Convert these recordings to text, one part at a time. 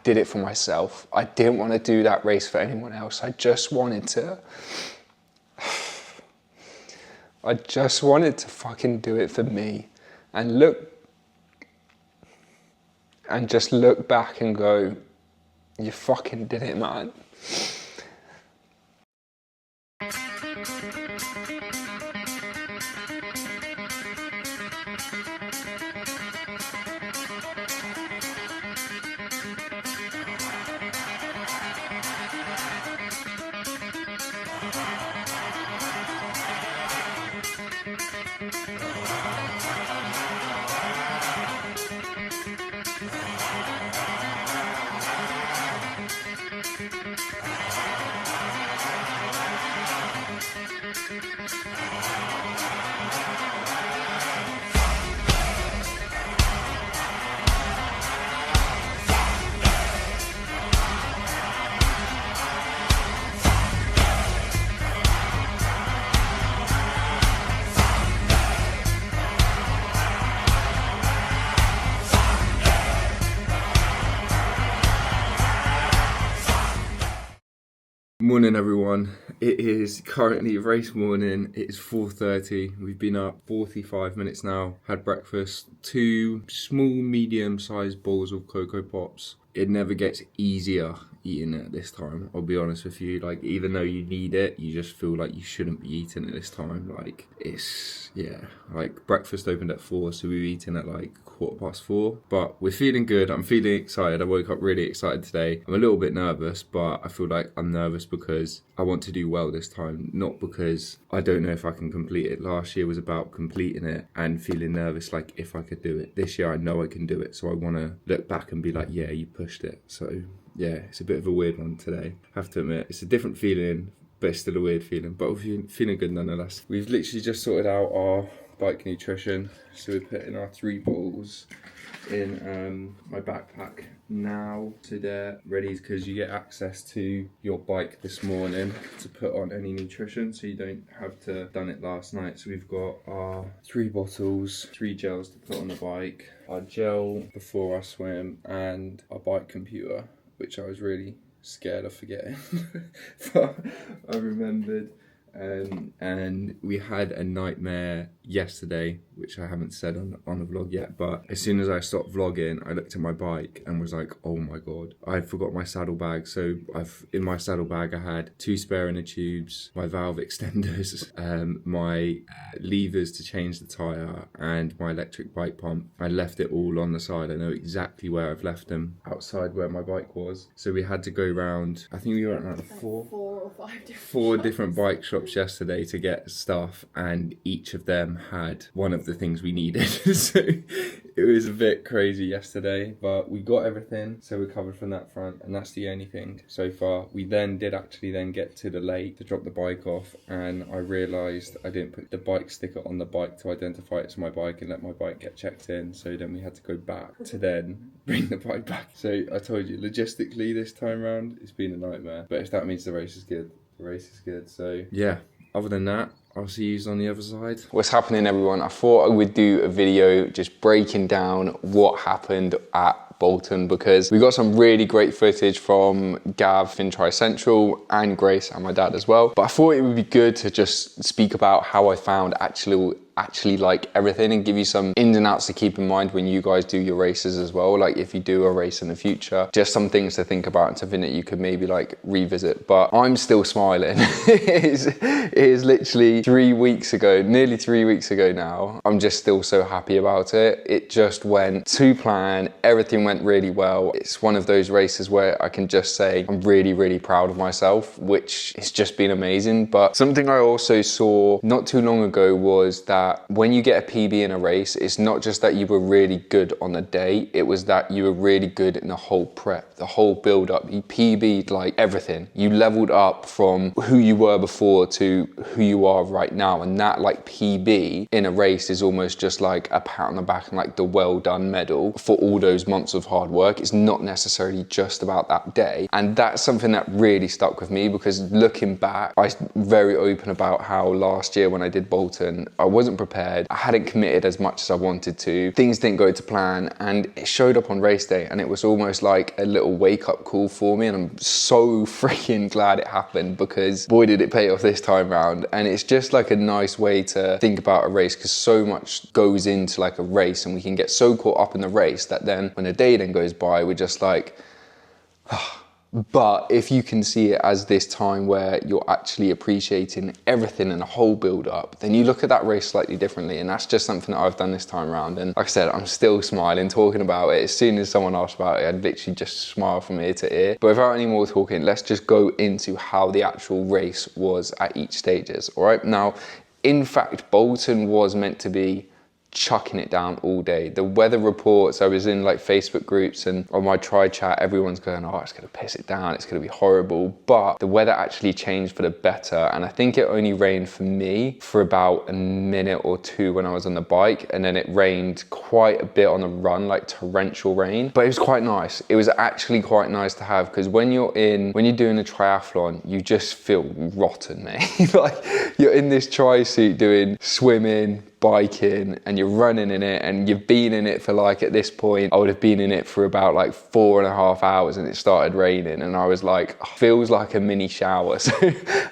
did it for myself. I didn't want to do that race for anyone else. I just wanted to fucking do it for me and just look back and go, you fucking did it, man. Morning everyone, it is currently race morning. It is 4:30. We've been up 45 minutes now, had breakfast, 2 small medium sized bowls of Cocoa Pops. It never gets easier eating it this time, I'll be honest with you. Like, even though you need it, you just feel like you shouldn't be eating it this time. Like, it's, yeah, like breakfast opened at 4, so we were eating at like 4:15, but we're feeling good. I'm feeling excited. I woke up really excited today. I'm a little bit nervous, but I feel like I'm nervous because I want to do well this time, not because I don't know if I can complete it. Last year was about completing it and feeling nervous like if I could do it. This year I know I can do it, so I want to look back and be like, yeah, you pushed it. So yeah, it's a bit of a weird one today, I have to admit. It's a different feeling, but it's still a weird feeling, but we're feeling good nonetheless. We've literally just sorted out our bike nutrition, so we're putting our 3 bottles in my backpack now, so they're ready, because you get access to your bike this morning to put on any nutrition, so you don't have to done it last night. So we've got our 3 bottles, 3 gels to put on the bike, our gel before I swim, and our bike computer, which I was really scared of forgetting, but I remembered. And we had a nightmare yesterday, which I haven't said on the vlog yet, but as soon as I stopped vlogging, I looked at my bike and was like, oh my god, I forgot my saddlebag. So in my saddlebag I had 2 spare inner tubes, my valve extenders, my levers to change the tyre, and my electric bike pump. I left it all on the side. I know exactly where I've left them, outside where my bike was. So we had to go round, I think we were at around 4 different bike shops yesterday to get stuff, and each of them had one of the things we needed. So it was a bit crazy yesterday, but we got everything, so we're covered from that front, and that's the only thing so far. We then did actually then get to the lake to drop the bike off, and I realised I didn't put the bike sticker on the bike to identify it as my bike and let my bike get checked in, so then we had to go back to then bring the bike back. So I told you, logistically this time round it's been a nightmare, but if that means the race is good, the race is good. So yeah, other than that, I'll see you on the other side. What's happening, everyone? I thought I would do a video just breaking down what happened at Bolton, because we got some really great footage from Gav, Fintry Central, and Grace and my dad as well. But I thought it would be good to just speak about how I found actually like everything, and give you some ins and outs to keep in mind when you guys do your races as well. Like if you do a race in the future, just some things to think about and something that you could maybe like revisit. But I'm still smiling. It is literally 3 weeks ago, nearly 3 weeks ago now. I'm just still so happy about it. It just went to plan. Everything went really well. It's one of those races where I can just say I'm really, really proud of myself, which has just been amazing. But something I also saw not too long ago was that when you get a PB in a race, it's not just that you were really good on the day, it was that you were really good in the whole prep, the whole build up. You PB'd like everything. You leveled up from who you were before to who you are right now. And that like PB in a race is almost just like a pat on the back and like the well done medal for all those months of hard work. It's not necessarily just about that day. And that's something that really stuck with me, because looking back, I was very open about how last year when I did Bolton, I wasn't wasn't prepared. I hadn't committed as much as I wanted to. Things didn't go to plan, and it showed up on race day, and it was almost like a little wake-up call for me, and I'm so freaking glad it happened, because boy did it pay off this time round. And it's just like a nice way to think about a race, because so much goes into like a race, and we can get so caught up in the race that then when the day then goes by, we're just like, but if you can see it as this time where you're actually appreciating everything and the whole build up, then you look at that race slightly differently. And that's just something that I've done this time around. And like I said, I'm still smiling talking about it. As soon as someone asked about it, I'd literally just smile from ear to ear. But without any more talking, let's just go into how the actual race was at each stages. All right, now, in fact, Bolton was meant to be chucking it down all day. The weather reports, I was in like Facebook groups, and on my tri chat, everyone's going, oh, it's gonna piss it down, it's gonna be horrible. But the weather actually changed for the better, and I think it only rained for me for about a minute or two when I was on the bike, and then it rained quite a bit on the run, like torrential rain. But it was quite nice. It was actually quite nice to have, because when you're doing a triathlon, you just feel rotten, mate. Like, you're in this tri suit doing swimming, biking, and you're running in it, and you've been in it for like, at this point I would have been in it for about like 4.5 hours, and it started raining, and I was like, oh, feels like a mini shower. So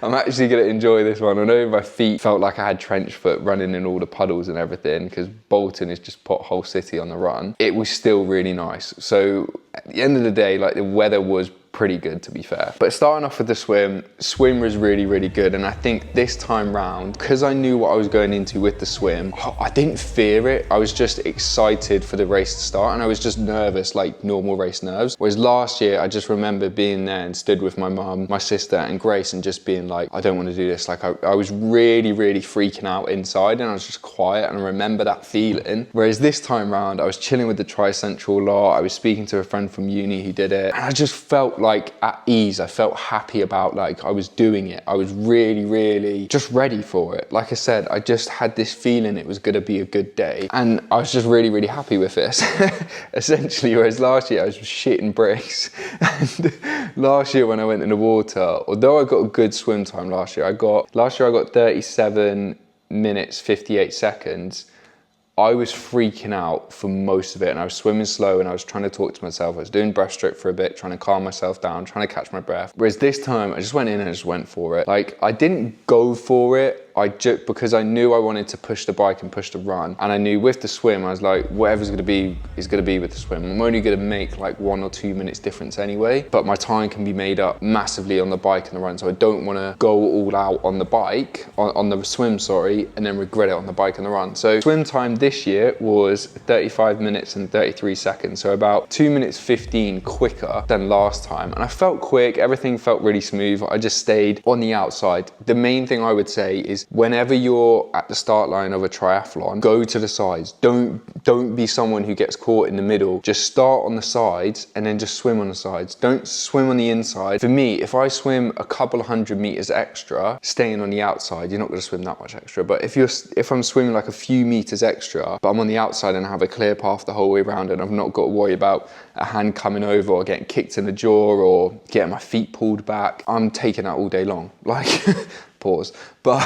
I'm actually gonna enjoy this one. I know my feet felt like I had trench foot running in all the puddles and everything, because Bolton is just pothole city on the run. It was still really nice. So at the end of the day, like, the weather was pretty good, to be fair. But starting off with the swim was really, really good. And I think this time round, because I knew what I was going into with the swim, I didn't fear it. I was just excited for the race to start, and I was just nervous, like normal race nerves. Whereas last year, I just remember being there and stood with my mum, my sister and Grace, and just being like, I don't want to do this. Like, I was really, really freaking out inside, and I was just quiet, and I remember that feeling. Whereas this time round, I was chilling with the Tri Central a lot. I was speaking to a friend from uni who did it, and I just felt like at ease. I felt happy about, like, I was doing it. I was really, really just ready for it. Like I said, I just had this feeling it was going to be a good day, and I was just really, really happy with this. Essentially, whereas last year I was shitting bricks. And last year when I went in the water, although I got a good swim time last year I got 37 minutes 58 seconds. I was freaking out for most of it, and I was swimming slow, and I was trying to talk to myself. I was doing breaststroke for a bit, trying to calm myself down, trying to catch my breath. Whereas this time, I just went in and I just went for it. Like, I didn't go for it. Because I knew I wanted to push the bike and push the run. And I knew with the swim, I was like, whatever's gonna be, is gonna be with the swim. I'm only gonna make like 1 or 2 minutes difference anyway, but my time can be made up massively on the bike and the run. So I don't wanna go all out on the bike, on the swim, sorry, and then regret it on the bike and the run. So swim time this year was 35 minutes and 33 seconds. So about 2 minutes 15 quicker than last time. And I felt quick, everything felt really smooth. I just stayed on the outside. The main thing I would say is, whenever you're at the start line of a triathlon, go to the sides. Don't be someone who gets caught in the middle. Just start on the sides and then just swim on the sides. Don't swim on the inside. For me, if I swim a couple of 100 meters extra, staying on the outside, you're not going to swim that much extra. But if I'm swimming like a few meters extra, but I'm on the outside and I have a clear path the whole way around, and I've not got to worry about a hand coming over or getting kicked in the jaw or getting my feet pulled back, I'm taking that all day long. Like, pause. But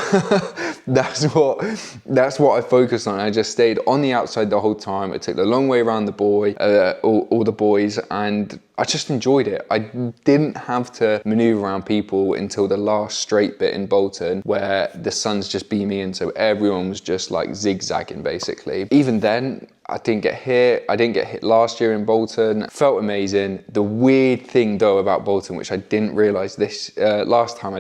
that's what I focused on. I just stayed on the outside the whole time. I took the long way around the buoy, all the boys, and I just enjoyed it. I didn't have to maneuver around people until the last straight bit in Bolton, where the sun's just beaming in, so everyone was just like zigzagging basically. Even then, I didn't get hit last year in Bolton. Felt amazing. The weird thing though about Bolton, which I didn't realise this last time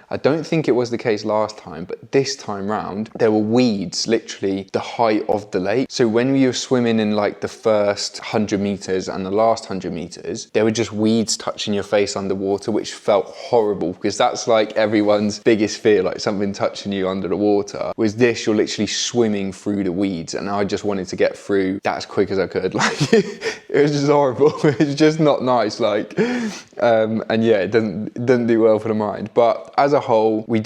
I don't think it was the case last time, but this time round, there were weeds literally the height of the lake. So when we were swimming in like the first 100 meters and the last 100 meters, there were just weeds touching your face underwater, which felt horrible, because that's like everyone's biggest fear, like something touching you under the water. With this, you're literally swimming through the weeds, and I just wanted to get through that as quick as I could. Like, it was just horrible. It's just not nice. Like, and yeah, it doesn't do well for the mind. But as a whole, we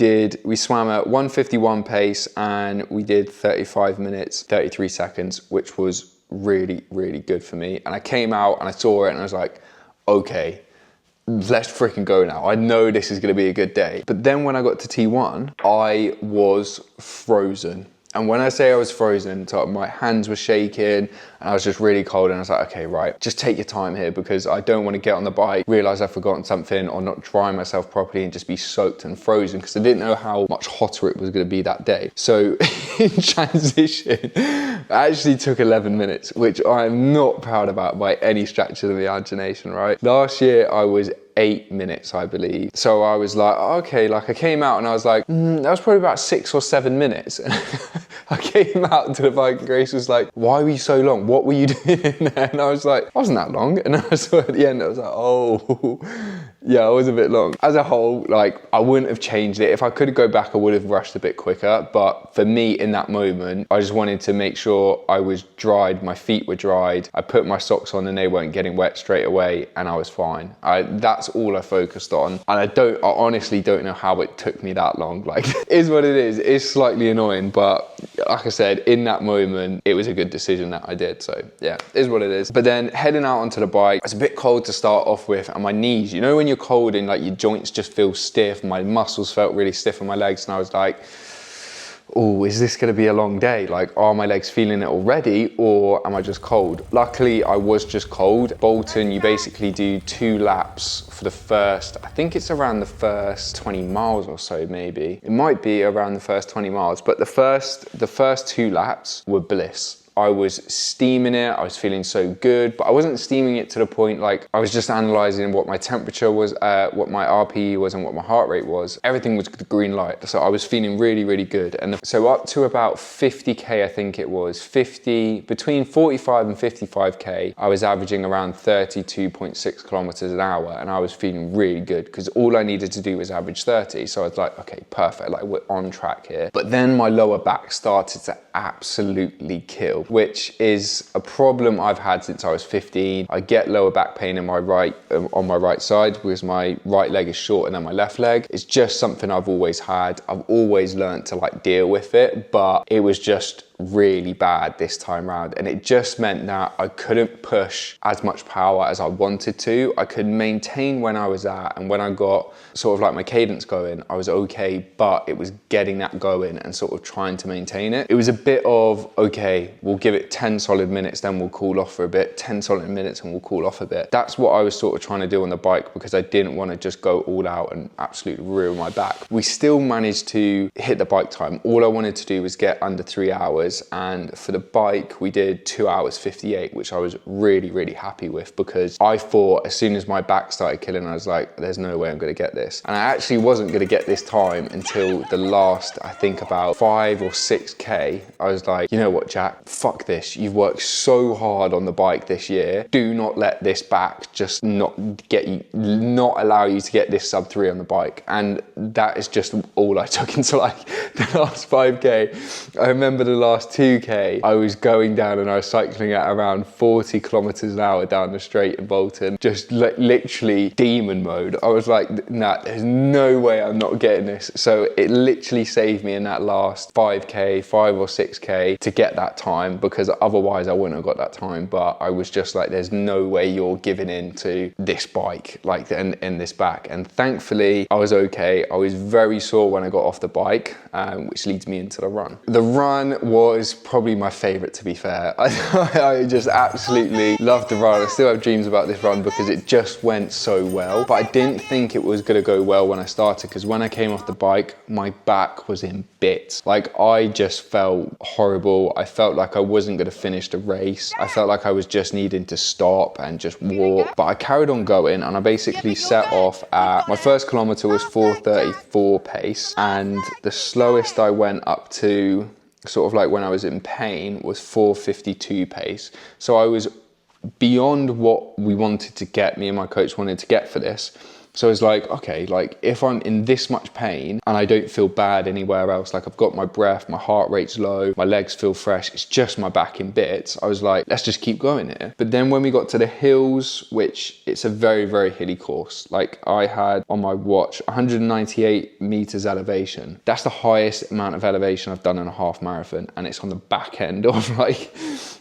swam at 1:51 pace, and we did 35 minutes 33 seconds, which was really, really good for me. And I came out and I saw it and I was like, okay, let's freaking go now. I know this is going to be a good day. But then when I got to T1, I was frozen. And when I say I was frozen, so my hands were shaking and I was just really cold, and I was like, okay, right, just take your time here, because I don't want to get on the bike, realize I've forgotten something, or not dry myself properly and just be soaked and frozen, because I didn't know how much hotter it was going to be that day. So in transition, it actually took 11 minutes, which I'm not proud about by any stretch of the imagination, right? Last year I was 8 minutes, I believe. So I was like, okay, like I came out and I was like, that was probably about 6 or 7 minutes. And I came out to the bike and Grace was like, why were you so long? What were you doing in there? And I was like, I wasn't that long. And I saw at the end, I was like, oh, yeah, I was a bit long. As a whole, like I wouldn't have changed it. If I could go back, I would have rushed a bit quicker. But for me in that moment, I just wanted to make sure I was dried, my feet were dried. I put my socks on and they weren't getting wet straight away, and I was fine. That's all I focused on. And I honestly don't know how it took me that long. Like, it is what it is. It's slightly annoying, but like I said, in that moment, it was a good decision that I did. So yeah, it is what it is. But then heading out onto the bike, it's a bit cold to start off with, and my knees, you know when you're cold and like your joints just feel stiff, my muscles felt really stiff on my legs, and I was like, oh, is this gonna be a long day? Like, are my legs feeling it already, or am I just cold? Luckily, I was just cold. Bolton, you basically do 2 laps for the first, I think it's around the first 20 miles or so, maybe. It might be around the first 20 miles, but the first 2 laps were bliss. I was steaming it, I was feeling so good, but I wasn't steaming it to the point like I was just analysing what my temperature was, what my RPE was and what my heart rate was. Everything was the green light, so I was feeling really, really good. And so up to about 50k, I think it was, between 45 and 55k, I was averaging around 32.6 kilometers an hour, and I was feeling really good because all I needed to do was average 30. So I was like, okay, perfect, like we're on track here. But then my lower back started to absolutely kill, which is a problem I've had since I was 15. I get lower back pain in my on my right side because my right leg is shorter than my left leg. It's just something I've always had. I've always learned to like deal with it, but it was just really bad this time round, and it just meant that I couldn't push as much power as I wanted to. I could maintain when I was at, and when I got sort of like my cadence going, I was okay, but it was getting that going and sort of trying to maintain it. It was a bit of, okay, we'll give it 10 solid minutes, then we'll cool off for a bit, 10 solid minutes and we'll cool off a bit. That's what I was sort of trying to do on the bike, because I didn't want to just go all out and absolutely ruin my back. We still managed to hit the bike time. All I wanted to do was get under 3 hours, and for the bike we did 2 hours 58, which I was really, really happy with, because I thought as soon as my back started killing, I was like, there's no way I'm going to get this. And I actually wasn't going to get this time until the last, I think about 5 or 6k. I was like, you know what, Jack, fuck this. You've worked so hard on the bike this year. Do not let this back just not allow you to get this sub 3 on the bike. And that is just all I took into like the last 5k. I remember the last 2k, I was going down and I was cycling at around 40 kilometers an hour down the straight in Bolton, just literally demon mode. I was like, nah, there's no way I'm not getting this. So it literally saved me in that last 5k, 5 or 6k to get that time, because otherwise I wouldn't have got that time. But I was just like, there's no way you're giving in to this bike, like, and this back. And thankfully I was okay. I was very sore when I got off the bike, which leads me into the run. The run was probably my favorite, to be fair. I just absolutely loved the run. I still have dreams about this run because it just went so well. But I didn't think it was gonna go well when I started, because when I came off the bike, my back was in bits. Like, I just felt horrible. I felt like I wasn't gonna finish the race. I felt like I was just needing to stop and just walk. But I carried on going, and I basically set off at, my first kilometer was 4:34 pace, and the slowest I went up to, sort of like when I was in pain, was 4:52 pace. So I was beyond what we wanted to get, me and my coach wanted to get for this. So it's like, okay, like if I'm in this much pain and I don't feel bad anywhere else, like I've got my breath, my heart rate's low, my legs feel fresh, it's just my back in bits, I was like, let's just keep going here. But then when we got to the hills, which it's a very, very hilly course, like I had on my watch 198 meters elevation. That's the highest amount of elevation I've done in a half marathon, and it's on the back end of like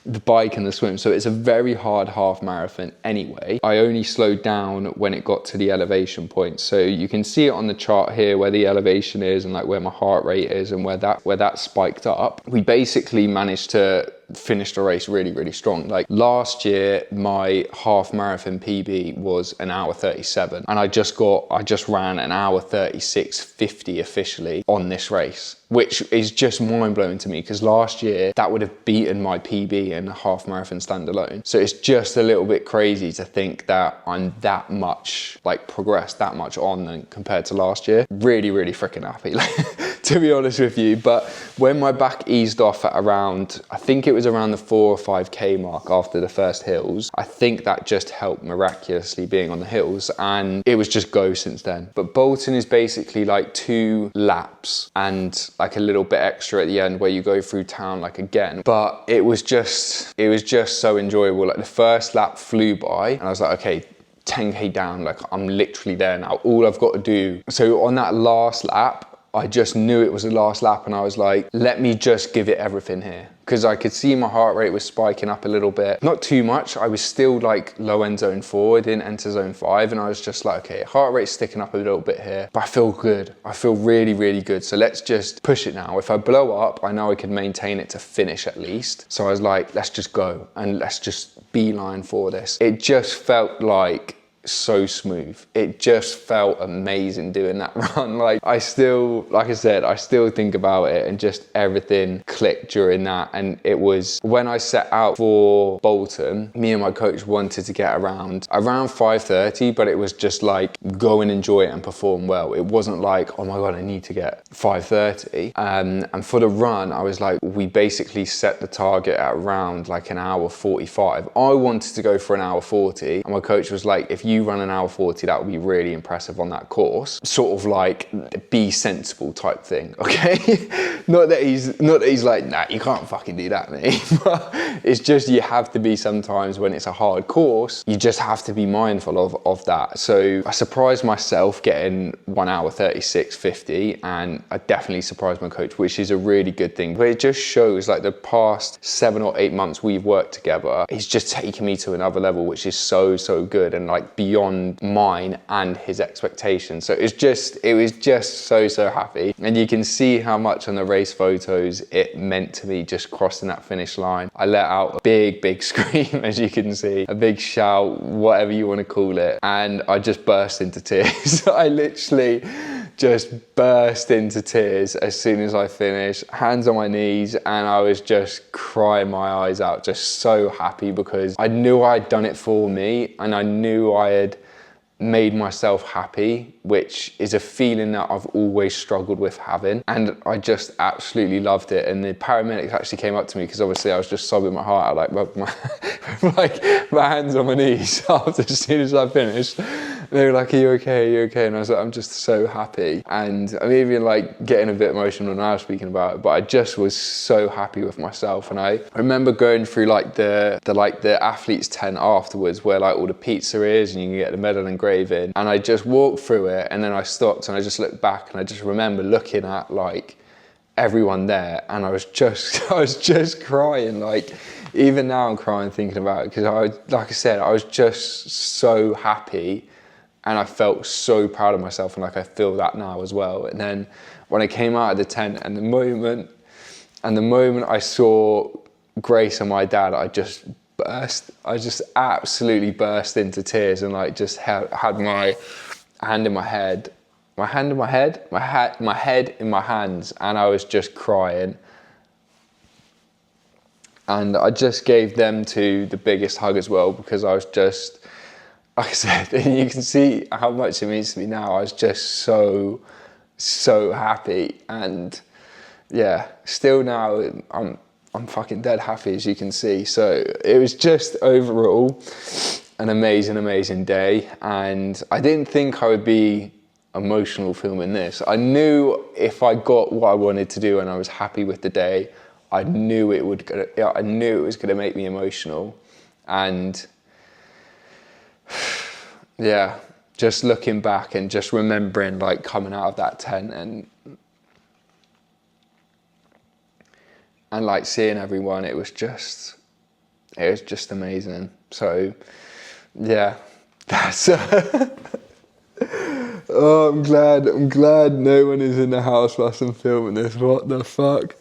the bike and the swim. So it's a very hard half marathon anyway. I only slowed down when it got to the elevation point. So you can see it on the chart here where the elevation is and like where my heart rate is and where that spiked up. We basically managed to finish the race really, really strong. Like last year, my half marathon PB was an hour 37 and I just ran an hour 36:50 officially on this race, which is just mind blowing to me because last year that would have beaten my PB in a half marathon standalone. So it's just a little bit crazy to think that I'm that much like progressed that much on than compared to last year. Really, really freaking happy, like, to be honest with you. But when my back eased off at around, I think it was around the 4 or 5k mark after the first hills, I think that just helped miraculously being on the hills, and it was just go since then. But Bolton is basically like 2 laps and like a little bit extra at the end where you go through town like again. But it was just so enjoyable. Like the first lap flew by and I was like, okay, 10k down, like I'm literally there now. All I've got to do. So on that last lap, I just knew it was the last lap and I was like, let me just give it everything here. Because I could see my heart rate was spiking up a little bit. Not too much, I was still like low end zone 4, I didn't enter zone 5, and I was just like, okay, heart rate's sticking up a little bit here, but I feel good. I feel really, really good. So let's just push it now. If I blow up, I know I can maintain it to finish at least. So I was like, let's just go and let's just beeline for this. It just felt like so smooth. It just felt amazing doing that run. Like I still think about it and just everything clicked during that. And it was when I set out for Bolton, me and my coach wanted to get around 5:30, but it was just like go and enjoy it and perform well. It wasn't like, oh my God, I need to get 5:30. And for the run, I was like, we basically set the target at around like an hour 45. I wanted to go for an hour 40 and my coach was like, if you run an hour 40, that would be really impressive on that course. Sort of like be sensible type thing, okay? not that he's like, nah, you can't fucking do that, mate. But it's just you have to be sometimes when it's a hard course, you just have to be mindful of that. So I surprised myself getting 1 hour 36:50 and I definitely surprised my coach, which is a really good thing. But it just shows like the past 7 or 8 months we've worked together, he's just taken me to another level, which is so good and like beyond mine and his expectations. So it was just so happy. And you can see how much on the race photos it meant to me just crossing that finish line. I let out a big scream, as you can see, a big shout, whatever you want to call it. And I just burst into tears. I literally just burst into tears as soon as I finished, hands on my knees, and I was just crying my eyes out, just so happy because I knew I'd done it for me and I knew I had made myself happy, which is a feeling that I've always struggled with having, and I just absolutely loved it. And the paramedics actually came up to me because obviously I was just sobbing my heart out, like my hands on my knees after as soon as I finished. They were like, are you okay? And I was like, I'm just so happy. And I'm even like getting a bit emotional now speaking about it, but I just was so happy with myself. And I remember going through like the athlete's tent afterwards where like all the pizza is and you can get the medal engraving. And I just walked through it and then I stopped and I just looked back and I just remember looking at like everyone there and I was just crying. Like even now I'm crying thinking about it because I was just so happy. And I felt so proud of myself and like I feel that now as well. And then when I came out of the tent and the moment I saw Grace and my dad, I just absolutely burst into tears and like just had my hand in my head, my head in my hands, and I was just crying. And I just gave them two the biggest hug as well because I was just, like I said, and you can see how much it means to me now. I was just so happy, and yeah, still now I'm fucking dead happy, as you can see. So it was just overall an amazing day, and I didn't think I would be emotional filming this. I knew if I got what I wanted to do and I was happy with the day, I knew it was gonna make me emotional. And yeah, just looking back and just remembering like coming out of that tent and like seeing everyone, it was just it was just amazing. So yeah, that's oh, I'm glad no one is in the house whilst I'm filming this. What the fuck?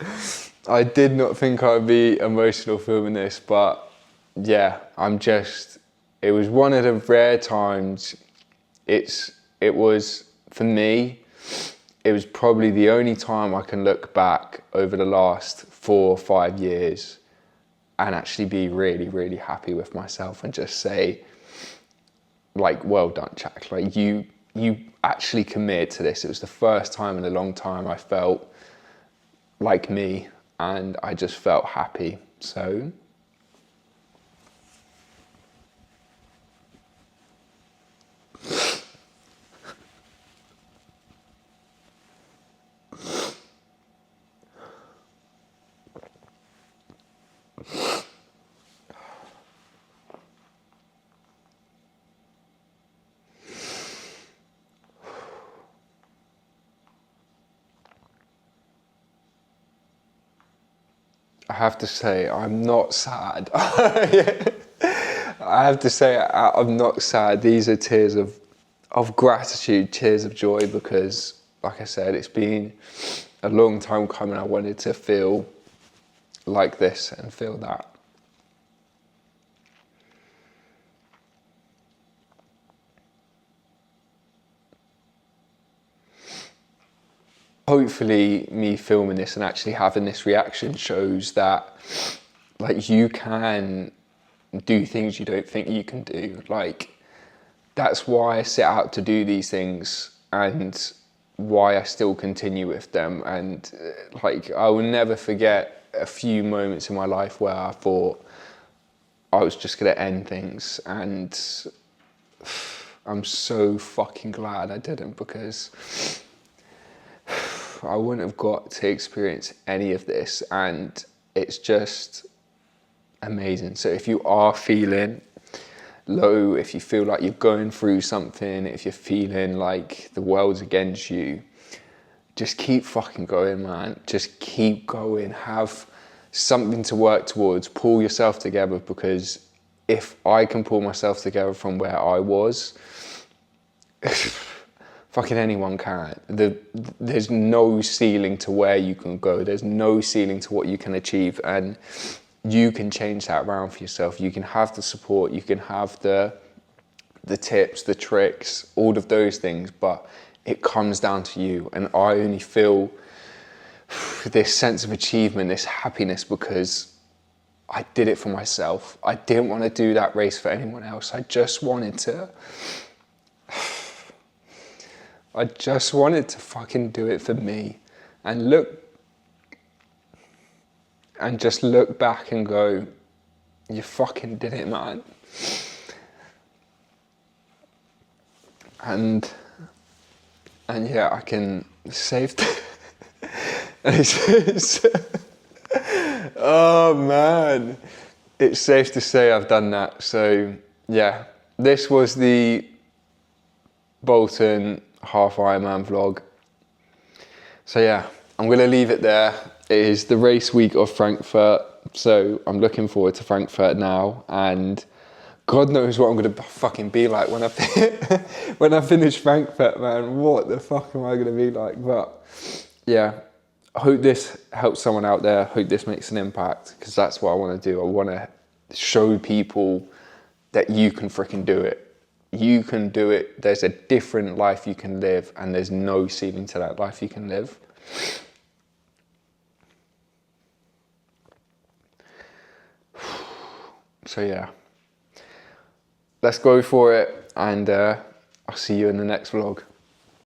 I did not think I'd be emotional filming this, but yeah, it was one of the rare times. It was, for me, it was probably the only time I can look back over the last 4 or 5 years and actually be really, really happy with myself and just say, like, well done, Jack. Like, you actually committed to this. It was the first time in a long time I felt like me, and I just felt happy. So I have to say, I'm not sad. I have to say, I'm not sad. These are tears of gratitude, tears of joy, because, like I said, it's been a long time coming. I wanted to feel like this and feel that. Hopefully me filming this and actually having this reaction shows that, like, you can do things you don't think you can do. Like, that's why I set out to do these things and why I still continue with them. And like, I will never forget a few moments in my life where I thought I was just gonna end things, and I'm so fucking glad I didn't, because I wouldn't have got to experience any of this, and it's just amazing. So if you are feeling low, if you feel like you're going through something, if you're feeling like the world's against you, just keep fucking going, man. Just keep going. Have something to work towards. Pull yourself together, because if I can pull myself together from where I was, fucking anyone can. There's no ceiling to where you can go. There's no ceiling to what you can achieve, and you can change that around for yourself. You can have the support, you can have the tips, the tricks, all of those things, but it comes down to you. And I only feel this sense of achievement, this happiness, because I did it for myself. I didn't want to do that race for anyone else. I just wanted to fucking do it for me, and just look back and go, you fucking did it, man. And yeah, I can save oh man, it's safe to say I've done that. So yeah, this was the Bolton half Ironman vlog. So yeah, I'm gonna leave it there. It is the race week of Frankfurt, so I'm looking forward to Frankfurt now, and God knows what I'm gonna fucking be like when I when I finish Frankfurt, man. What the fuck am I gonna be like? But yeah, I hope this helps someone out there. I hope this makes an impact, because that's what I want to do. I want to show people that you can freaking do it. You can do it. There's a different life you can live, and there's no ceiling to that life you can live. So yeah, let's go for it, and I'll see you in the next vlog.